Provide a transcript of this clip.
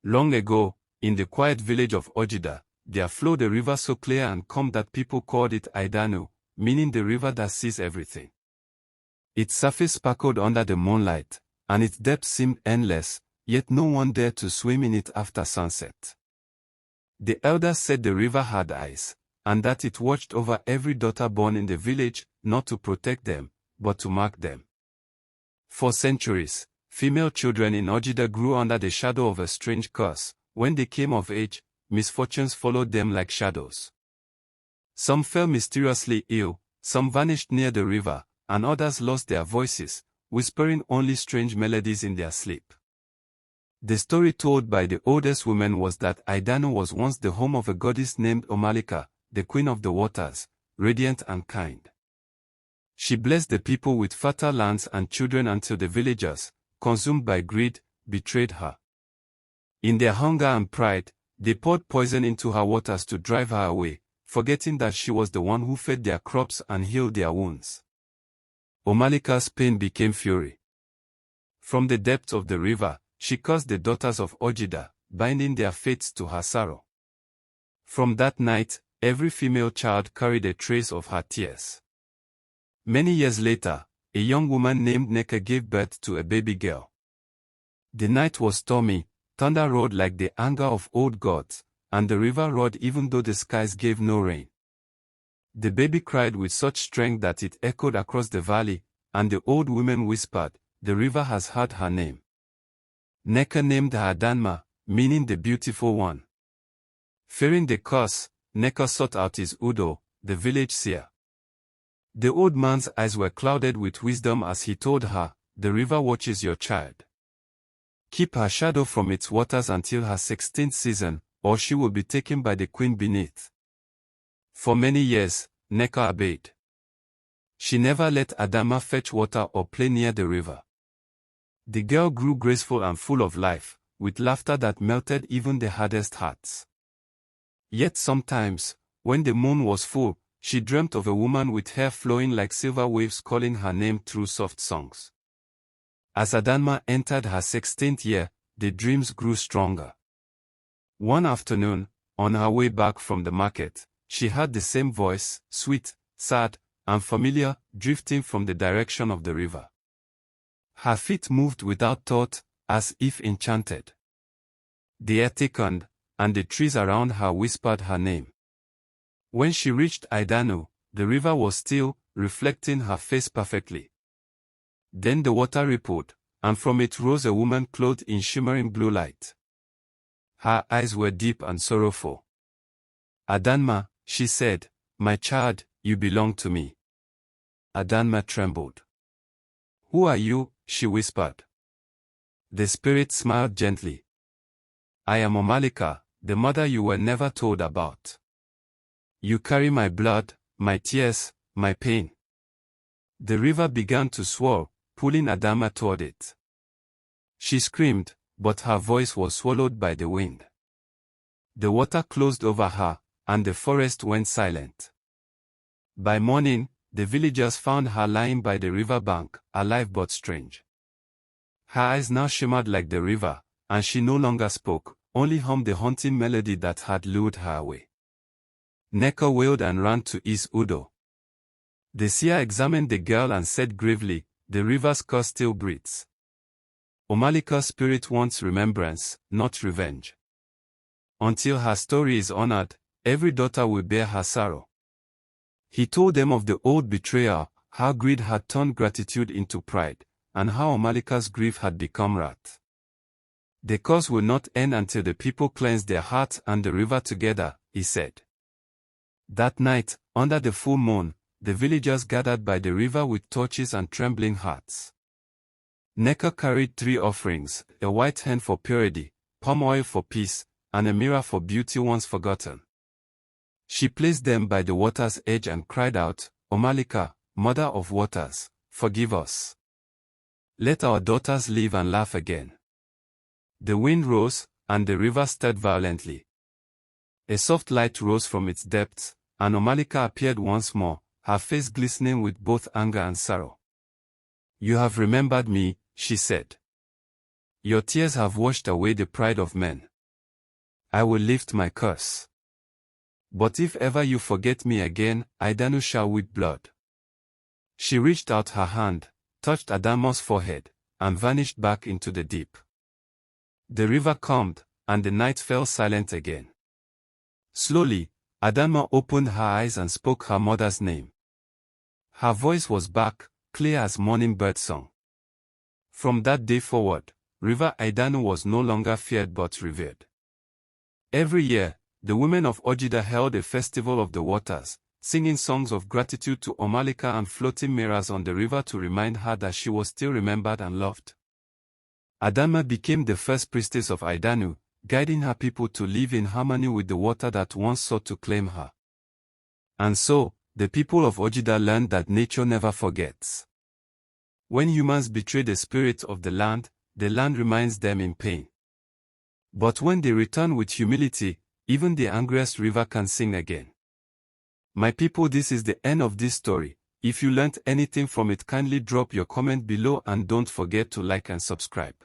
Long ago, in the quiet village of Ogida, there flowed a river so clear and calm that people called it Idanu, meaning the river that sees everything. Its surface sparkled under the moonlight, and its depth seemed endless, yet no one dared to swim in it after sunset. The elders said the river had eyes, and that it watched over every daughter born in the village, not to protect them, but to mark them. For centuries, female children in Ogida grew under the shadow of a strange curse. When they came of age, misfortunes followed them like shadows. Some fell mysteriously ill, some vanished near the river, and others lost their voices, whispering only strange melodies in their sleep. The story told by the oldest woman was that Idanu was once the home of a goddess named Omalicha, the queen of the waters, radiant and kind. She blessed the people with fertile lands and children until the villagers, consumed by greed, betrayed her. In their hunger and pride, they poured poison into her waters to drive her away, forgetting that she was the one who fed their crops and healed their wounds. Omalicha's pain became fury. From the depths of the river, she cursed the daughters of Ogida, binding their fates to her sorrow. From that night, every female child carried a trace of her tears. Many years later, a young woman named Neka gave birth to a baby girl. The night was stormy, thunder roared like the anger of old gods, and the river roared even though the skies gave no rain. The baby cried with such strength that it echoed across the valley, and the old women whispered, "The river has heard her name." Neka named her Adanma, meaning the beautiful one. Fearing the curse, Neka sought out his Udo, the village seer. The old man's eyes were clouded with wisdom as he told her, "The river watches your child. Keep her shadow from its waters until her 16th season, or she will be taken by the queen beneath." For many years, Neka obeyed. She never let Adanma fetch water or play near the river. The girl grew graceful and full of life, with laughter that melted even the hardest hearts. Yet sometimes, when the moon was full, she dreamt of a woman with hair flowing like silver waves calling her name through soft songs. As Adanma entered her 16th year, the dreams grew stronger. One afternoon, on her way back from the market, she heard the same voice, sweet, sad, and familiar, drifting from the direction of the river. Her feet moved without thought, as if enchanted. The air thickened, and the trees around her whispered her name. When she reached Idanu, the river was still, reflecting her face perfectly. Then the water rippled, and from it rose a woman clothed in shimmering blue light. Her eyes were deep and sorrowful. "Adanma," she said, "my child, you belong to me." Adanma trembled. "Who are you?" she whispered. The spirit smiled gently. "I am Omalicha, the mother you were never told about. You carry my blood, my tears, my pain." The river began to swirl, pulling Adanma toward it. She screamed, but her voice was swallowed by the wind. The water closed over her, and the forest went silent. By morning, the villagers found her lying by the river bank, alive but strange. Her eyes now shimmered like the river, and she no longer spoke, only hummed the haunting melody that had lured her away. Neka wailed and ran to his Udo. The seer examined the girl and said gravely, "The river's curse still breathes. Omalicha's spirit wants remembrance, not revenge. Until her story is honored, every daughter will bear her sorrow." He told them of the old betrayal, how greed had turned gratitude into pride, and how Omalicha's grief had become wrath. "The curse will not end until the people cleanse their hearts and the river together," he said. That night, under the full moon, the villagers gathered by the river with torches and trembling hearts. Neka carried 3 offerings, a white hen for purity, palm oil for peace, and a mirror for beauty once forgotten. She placed them by the water's edge and cried out, "Omalicha, Mother of waters, forgive us. Let our daughters live and laugh again." The wind rose, and the river stirred violently. A soft light rose from its depths, and Omalicha appeared once more, her face glistening with both anger and sorrow. "You have remembered me," she said. "Your tears have washed away the pride of men. I will lift my curse. But if ever you forget me again, Idanu shall weep blood. She reached out her hand, touched Adanma's forehead, and vanished back into the deep. The river calmed, and the night fell silent again. Slowly, Adanma opened her eyes and spoke her mother's name. Her voice was back, clear as morning bird song. From that day forward, River Idanu was no longer feared but revered. Every year, the women of Ogida held a festival of the waters, singing songs of gratitude to Omalicha and floating mirrors on the river to remind her that she was still remembered and loved. Adanma became the first priestess of Idanu, guiding her people to live in harmony with the water that once sought to claim her. And so, the people of Ogida learned that nature never forgets. When humans betray the spirit of the land reminds them in pain. But when they return with humility, even the angriest river can sing again. My people, this is the end of this story. If you learned anything from it, kindly drop your comment below and don't forget to like and subscribe.